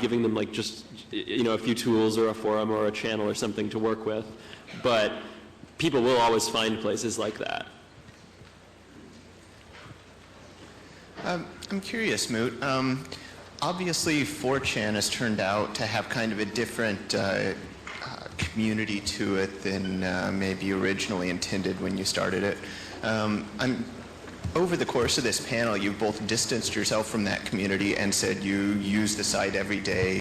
giving them like just, you know, a few tools or a forum or a channel or something to work with, but people will always find places like that. I'm curious, Moot. Obviously, 4chan has turned out to have kind of a different community to it than maybe originally intended when you started it. Over the course of this panel, you've both distanced yourself from that community and said you use the site every day,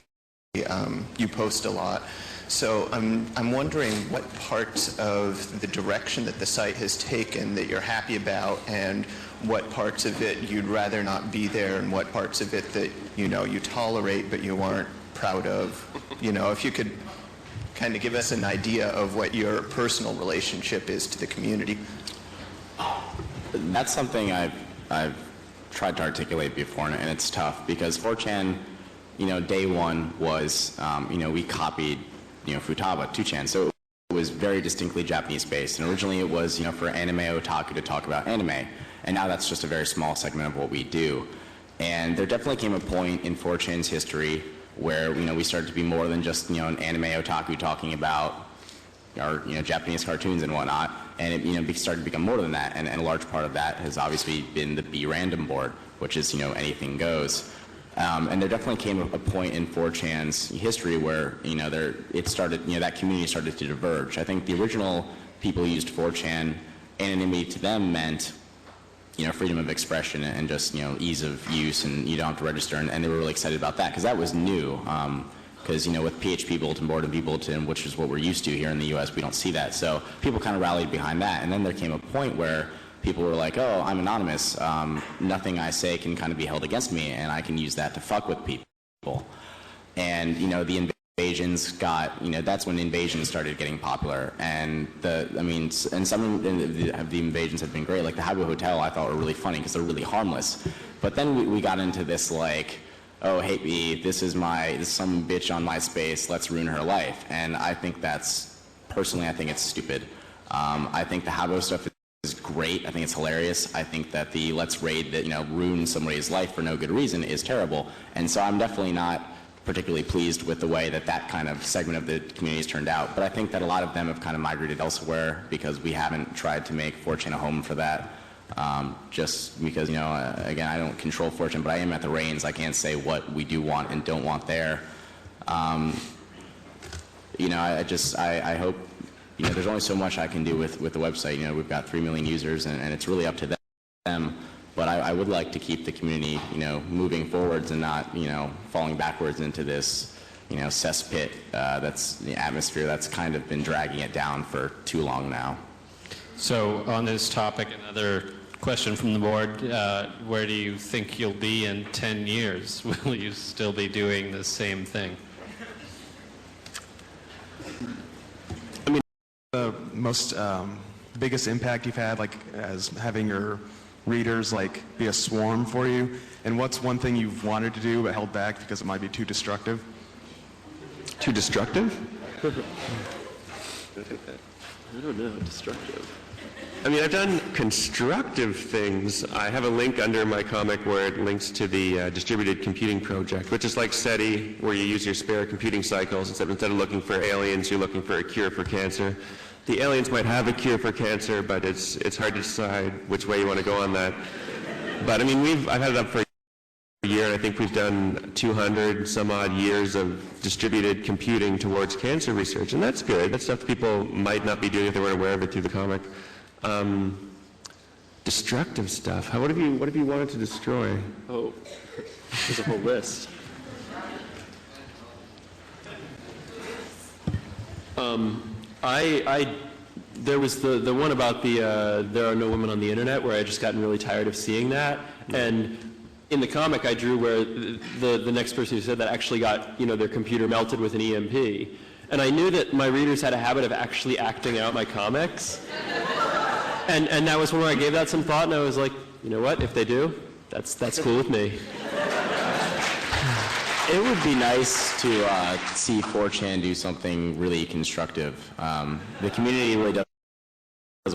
you post a lot. So I'm wondering what parts of the direction that the site has taken that you're happy about, and what parts of it you'd rather not be there, and what parts of it that, you know, you tolerate but you aren't proud of. You know, if you could kind of give us an idea of what your personal relationship is to the community. That's something I've tried to articulate before, and it's tough because 4chan, you know, day one was, you know, we copied, you know, Futaba, 2chan, so it was very distinctly Japanese based, and originally it was, you know, for anime otaku to talk about anime, and now that's just a very small segment of what we do. And there definitely came a point in 4chan's history where, you know, we started to be more than just, you know, an anime otaku talking about our, you know, Japanese cartoons and whatnot, and it, you know, started to become more than that, and a large part of that has obviously been the B random board, which is, you know, anything goes. And there definitely came a point in 4chan's history where, you know, it started, you know, that community started to diverge. I think the original people who used 4chan, anonymity to them meant, you know, freedom of expression and just, you know, ease of use, and you don't have to register, and they were really excited about that because that was new. Because, you know, with PHP Bulletin Board and B-Bulletin, which is what we're used to here in the US, we don't see that. So people kind of rallied behind that, and then there came a point where people were like, oh, I'm anonymous, nothing I say can kind of be held against me, and I can use that to fuck with people. And, you know, the invasions got, you know, that's when invasions started getting popular. And and some of the invasions have been great, like the Habu Hotel I thought were really funny because they're really harmless. But then we got into this like, oh, hate me, this is some bitch on MySpace, let's ruin her life. And I think personally, I think it's stupid. I think the Habbo stuff is great. I think it's hilarious. I think that the let's raid that, you know, ruin somebody's life for no good reason is terrible. And so I'm definitely not particularly pleased with the way that kind of segment of the community has turned out. But I think that a lot of them have kind of migrated elsewhere because we haven't tried to make 4chan a home for that. Just because, you know, again, I don't control 4chan, but I am at the reins. I can't say what we do want and don't want there. You know, I hope, you know, there's only so much I can do with the website. You know, we've got 3 million users, and it's really up to them. But I would like to keep the community, you know, moving forwards and not, you know, falling backwards into this, you know, cesspit that's the atmosphere that's kind of been dragging it down for too long now. So on this topic, another question from the board, where do you think you'll be in 10 years? Will you still be doing the same thing? I mean, the most biggest impact you've had, like, as having your readers like be a swarm for you, and what's one thing you've wanted to do but held back because it might be too destructive? Too destructive? I don't know, destructive. I mean, I've done constructive things. I have a link under my comic where it links to the distributed computing project, which is like SETI, where you use your spare computing cycles. Instead of looking for aliens, you're looking for a cure for cancer. The aliens might have a cure for cancer, but it's hard to decide which way you want to go on that. But I mean, I've had it up for a year, and I think we've done 200 some odd years of distributed computing towards cancer research, and that's good. That's stuff people might not be doing if they weren't aware of it through the comic. Destructive stuff. What have you wanted to destroy? Oh, there's a whole list. There was the one about the there are no women on the internet, where I just gotten really tired of seeing that. And in the comic I drew where the next person who said that actually got, you know, their computer melted with an EMP. And I knew that my readers had a habit of actually acting out my comics. And that was when I gave that some thought, and I was like, you know what, if they do, that's cool with me. It would be nice to see 4chan do something really constructive. The community really does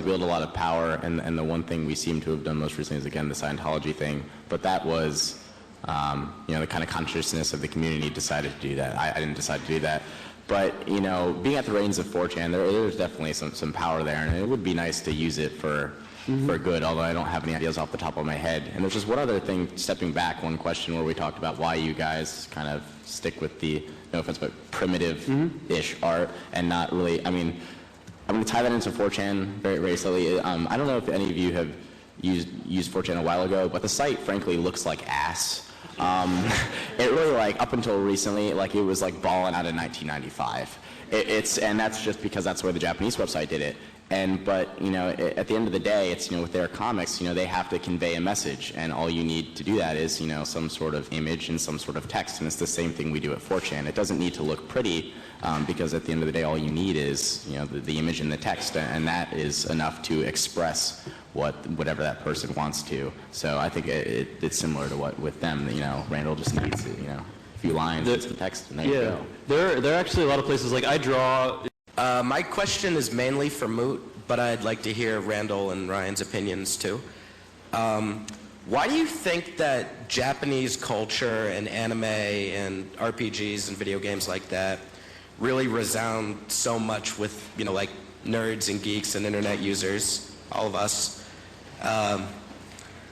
wield a lot of power, and the one thing we seem to have done most recently is, again, the Scientology thing. But that was, the kind of consciousness of the community decided to do that. I didn't decide to do that. But, being at the reins of 4chan, there's definitely some power there, and it would be nice to use it for good, although I don't have any ideas off the top of my head. And there's just one other thing, stepping back, one question where we talked about why you guys kind of stick with the, no offense, but primitive-ish art and not really, I'm going to tie that into 4chan very, very slowly. I don't know if any of you have used 4chan a while ago, but the site, frankly, looks like ass. It really, up until recently, it was balling out in 1995. And that's just because that's where the Japanese website did it. But at the end of the day, it's, with their comics, they have to convey a message, and all you need to do that is, some sort of image and some sort of text, and it's the same thing we do at 4chan. It doesn't need to look pretty, because at the end of the day, all you need is, the image and the text, and that is enough to express whatever that person wants to. So I think it's similar to what with them, Randall just needs, a few lines and some text, and there you go. There are actually a lot of places, I draw. My question is mainly for Moot, but I'd like to hear Randall and Ryan's opinions too. Why do you think that Japanese culture and anime and RPGs and video games like that really resound so much with, nerds and geeks and internet users, all of us?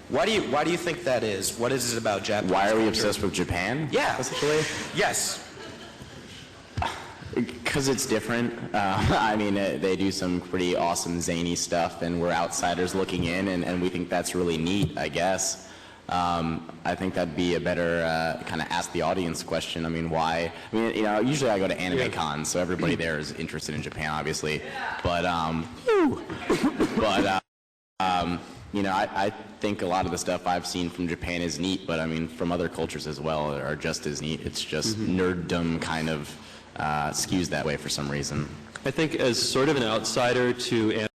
Why do you think that is? What is it about Japanese Why are we culture? obsessed with Japan? Yeah. Essentially? Yes. Because it's different. They do some pretty awesome zany stuff, and we're outsiders looking in, and we think that's really neat, I guess. I think that'd be a better kind of ask the audience question. Why? Usually I go to anime cons, so everybody there is interested in Japan, obviously. But, I think a lot of the stuff I've seen from Japan is neat, but from other cultures as well are just as neat. It's just nerddom kind of skews that way for some reason. I think as sort of an outsider to